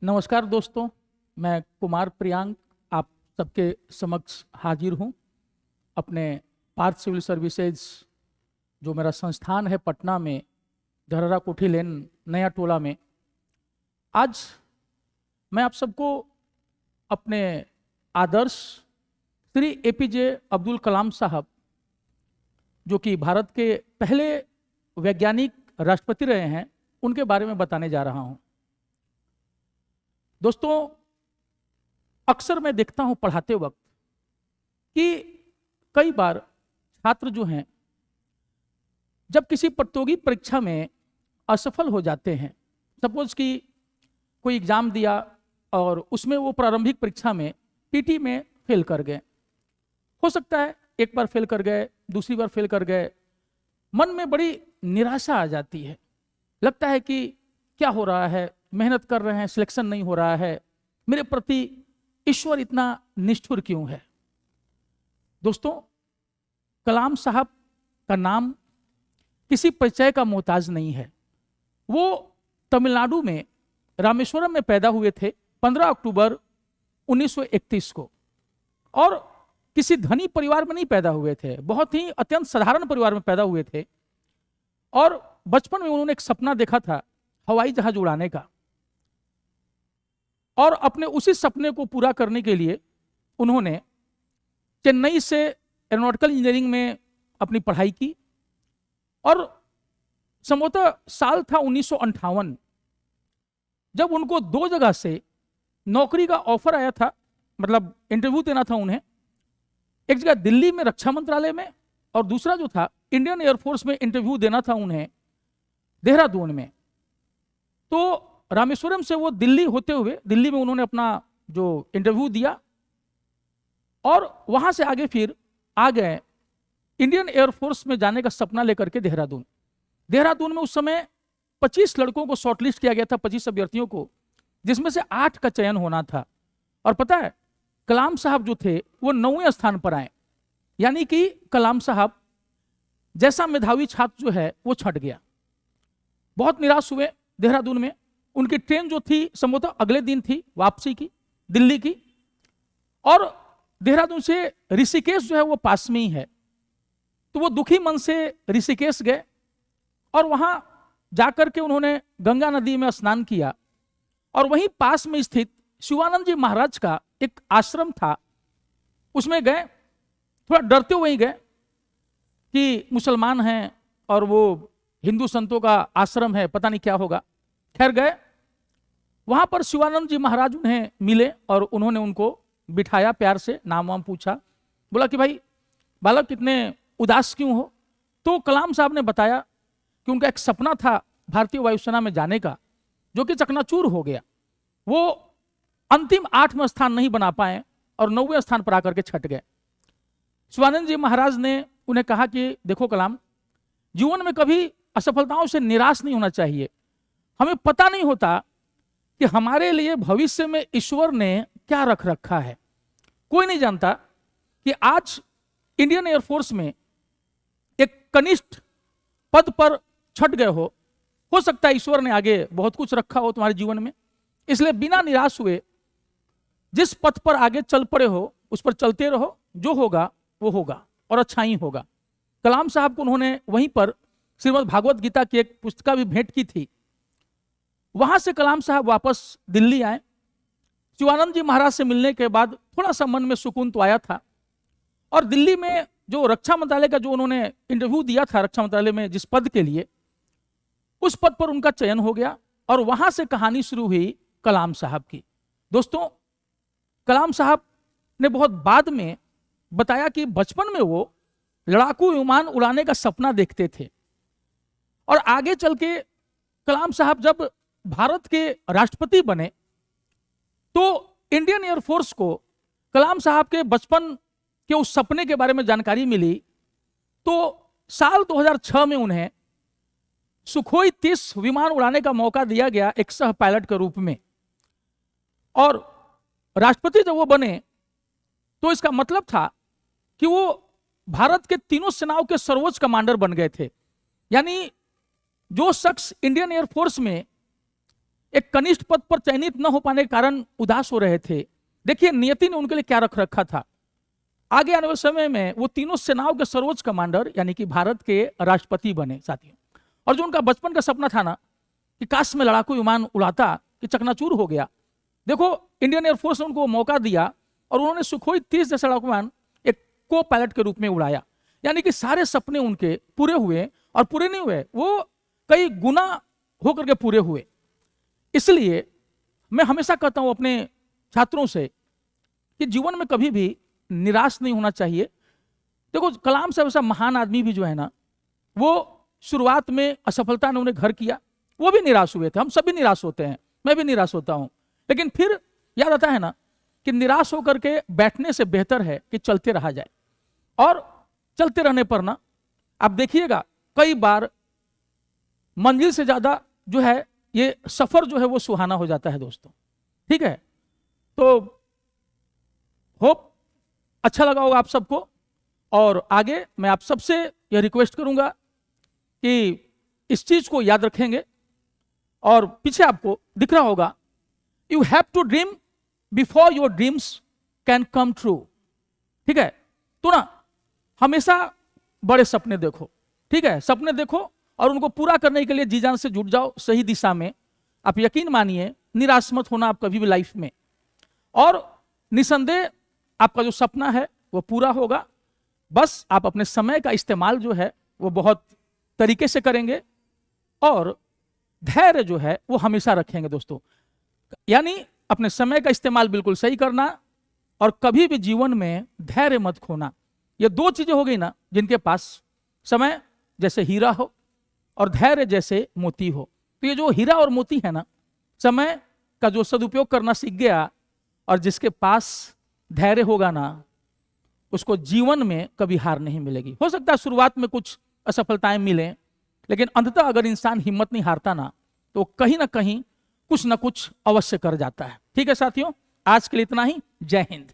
नमस्कार दोस्तों, मैं कुमार प्रियांक आप सबके समक्ष हाजिर हूँ अपने पार्थ सिविल सर्विसेज जो मेरा संस्थान है पटना में, धरहरा कोठी लेन, नया टोला में। आज मैं आप सबको अपने आदर्श श्री एपीजे अब्दुल कलाम साहब, जो कि भारत के पहले वैज्ञानिक राष्ट्रपति रहे हैं, उनके बारे में बताने जा रहा हूँ। दोस्तों, अक्सर मैं देखता हूं पढ़ाते वक्त कि कई बार छात्र जो हैं जब किसी प्रतियोगी परीक्षा में असफल हो जाते हैं, सपोज कि कोई एग्जाम दिया और उसमें वो प्रारंभिक परीक्षा में पीटी में फेल कर गए। हो सकता है एक बार फेल कर गए, दूसरी बार फेल कर गए, मन में बड़ी निराशा आ जाती है। लगता है कि क्या हो रहा है, मेहनत कर रहे हैं, सिलेक्शन नहीं हो रहा है, मेरे प्रति ईश्वर इतना निष्ठुर क्यों है। दोस्तों, कलाम साहब का नाम किसी परिचय का मोहताज नहीं है। वो तमिलनाडु में रामेश्वरम में पैदा हुए थे 15 अक्टूबर 1931 को, और किसी धनी परिवार में नहीं पैदा हुए थे, बहुत ही अत्यंत साधारण परिवार में पैदा हुए थे। और बचपन में उन्होंने एक सपना देखा था हवाई जहाज उड़ाने का, और अपने उसी सपने को पूरा करने के लिए उन्होंने चेन्नई से एरोनॉटिकल इंजीनियरिंग में अपनी पढ़ाई की। और संभवतः साल था 1958 जब उनको दो जगह से नौकरी का ऑफर आया था, मतलब इंटरव्यू देना था उन्हें। एक जगह दिल्ली में रक्षा मंत्रालय में, और दूसरा जो था इंडियन एयरफोर्स में इंटरव्यू देना था उन्हें देहरादून में। तो रामेश्वरम से वो दिल्ली होते हुए, दिल्ली में उन्होंने अपना जो इंटरव्यू दिया और वहां से आगे फिर आ गए इंडियन एयरफोर्स में जाने का सपना लेकर के देहरादून। देहरादून में उस समय 25 लड़कों को शॉर्टलिस्ट किया गया था, 25 अभ्यर्थियों को, जिसमें से 8 का चयन होना था। और पता है, कलाम साहब जो थे वो 9वें स्थान पर आए, यानी कि कलाम साहब जैसा मेधावी छात्र जो है वो छट गया। बहुत निराश हुए देहरादून में। उनकी ट्रेन जो थी संभवतः अगले दिन थी वापसी की, दिल्ली की, और देहरादून से ऋषिकेश जो है वो पास में ही है। तो वो दुखी मन से ऋषिकेश गए और वहां जाकर के उन्होंने गंगा नदी में स्नान किया, और वहीं पास में स्थित शिवानंद जी महाराज का एक आश्रम था, उसमें गए। थोड़ा डरते हुए ही गए कि मुसलमान हैं और वो हिंदू संतों का आश्रम है, पता नहीं क्या होगा। खैर गए, वहां पर शिवानंद जी महाराज उन्हें मिले और उन्होंने उनको बिठाया, प्यार से नाम वाम पूछा। बोला कि भाई बालक कितने उदास क्यों हो। तो कलाम साहब ने बताया कि उनका एक सपना था भारतीय वायुसेना में जाने का, जो कि चकनाचूर हो गया। वो अंतिम 8वें स्थान नहीं बना पाए और 9वें स्थान पर आकर के छट गए। शिवानंद जी महाराज ने उन्हें कहा कि देखो कलाम, जीवन में कभी असफलताओं से निराश नहीं होना चाहिए। हमें पता नहीं होता कि हमारे लिए भविष्य में ईश्वर ने क्या रख रखा है। कोई नहीं जानता कि आज इंडियन एयरफोर्स में एक कनिष्ठ पद पर छट गए हो सकता है ईश्वर ने आगे बहुत कुछ रखा हो तुम्हारे जीवन में। इसलिए बिना निराश हुए जिस पथ पर आगे चल पड़े हो उस पर चलते रहो, जो होगा वो होगा और अच्छा ही होगा। कलाम साहब को उन्होंने वहीं पर श्रीमद् भागवत गीता की एक पुस्तिका भी भेंट की थी। वहां से कलाम साहब वापस दिल्ली आए। शिवानंद जी महाराज से मिलने के बाद थोड़ा सा मन में सुकून तो आया था, और दिल्ली में जो रक्षा मंत्रालय का जो उन्होंने इंटरव्यू दिया था, रक्षा मंत्रालय में जिस पद के लिए, उस पद पर उनका चयन हो गया। और वहां से कहानी शुरू हुई कलाम साहब की। दोस्तों, कलाम साहब ने बहुत बाद में बताया कि बचपन में वो लड़ाकू विमान उड़ाने का सपना देखते थे, और आगे चल के कलाम साहब जब भारत के राष्ट्रपति बने तो इंडियन एयरफोर्स को कलाम साहब के बचपन के उस सपने के बारे में जानकारी मिली। तो साल 2006 में उन्हें सुखोई 30 विमान उड़ाने का मौका दिया गया एक सह पायलट के रूप में। और राष्ट्रपति जब वो बने तो इसका मतलब था कि वो भारत के तीनों सेनाओं के सर्वोच्च कमांडर बन गए थे। यानी जो शख्स इंडियन एयरफोर्स में एक कनिष्ठ पद पर चयनित न हो पाने के कारण उदास हो रहे थे। देखिए नियति ने उनके लिए क्या रख रखा था। आगे आने वाले समय में वो तीनों सेनाओं के सर्वोच्च कमांडर यानी कि भारत के राष्ट्रपति बने साथियों। और जो उनका बचपन का सपना था ना कि काश में लड़ाकू विमान उड़ाता, कि चकनाचूर हो गया। देखो इंडियन एयरफोर्स ने उनको मौका दिया और उन्होंने सुखोई 30 जैसा लड़ाकू विमान एक को पायलट के रूप में उड़ाया। यानी कि सारे सपने उनके पूरे हुए, और पूरे नहीं हुए, वो कई गुना होकर के पूरे हुए। इसलिए मैं हमेशा कहता हूं अपने छात्रों से कि जीवन में कभी भी निराश नहीं होना चाहिए। देखो कलाम साहब ऐसा महान आदमी भी जो है ना, वो शुरुआत में असफलता ने उन्हें घर किया, वो भी निराश हुए थे। हम सभी निराश होते हैं, मैं भी निराश होता हूं, लेकिन फिर याद आता है ना कि निराश होकर के बैठने से बेहतर है कि चलते रहा जाए। और चलते रहने पर ना आप देखिएगा कई बार मंजिल से ज्यादा जो है ये सफर जो है वो सुहाना हो जाता है दोस्तों। ठीक है, तो होप अच्छा लगा होगा आप सबको। और आगे मैं आप सबसे यह रिक्वेस्ट करूंगा कि इस चीज को याद रखेंगे। और पीछे आपको दिख रहा होगा, you have to dream before your dreams can come true. ठीक है, तो ना हमेशा बड़े सपने देखो। ठीक है, सपने देखो और उनको पूरा करने के लिए जी जान से जुट जाओ सही दिशा में। आप यकीन मानिए निराश मत होना आप कभी भी लाइफ में, और निसंदेह आपका जो सपना है वो पूरा होगा। बस आप अपने समय का इस्तेमाल जो है वो बहुत तरीके से करेंगे, और धैर्य जो है वो हमेशा रखेंगे दोस्तों। यानी अपने समय का इस्तेमाल बिल्कुल सही करना, और कभी भी जीवन में धैर्य मत खोना। ये दो चीजें हो गई ना जिनके पास समय जैसे हीरा हो और धैर्य जैसे मोती हो। तो ये जो हीरा और मोती है ना, समय का जो सदुपयोग करना सीख गया, और जिसके पास धैर्य होगा ना, उसको जीवन में कभी हार नहीं मिलेगी। हो सकता है शुरुआत में कुछ असफलताएं मिलें, लेकिन अंततः अगर इंसान हिम्मत नहीं हारता ना, तो कहीं ना कहीं कुछ ना कुछ अवश्य कर जाता है। ठीक है साथियों, आज के लिए इतना ही। जय हिंद।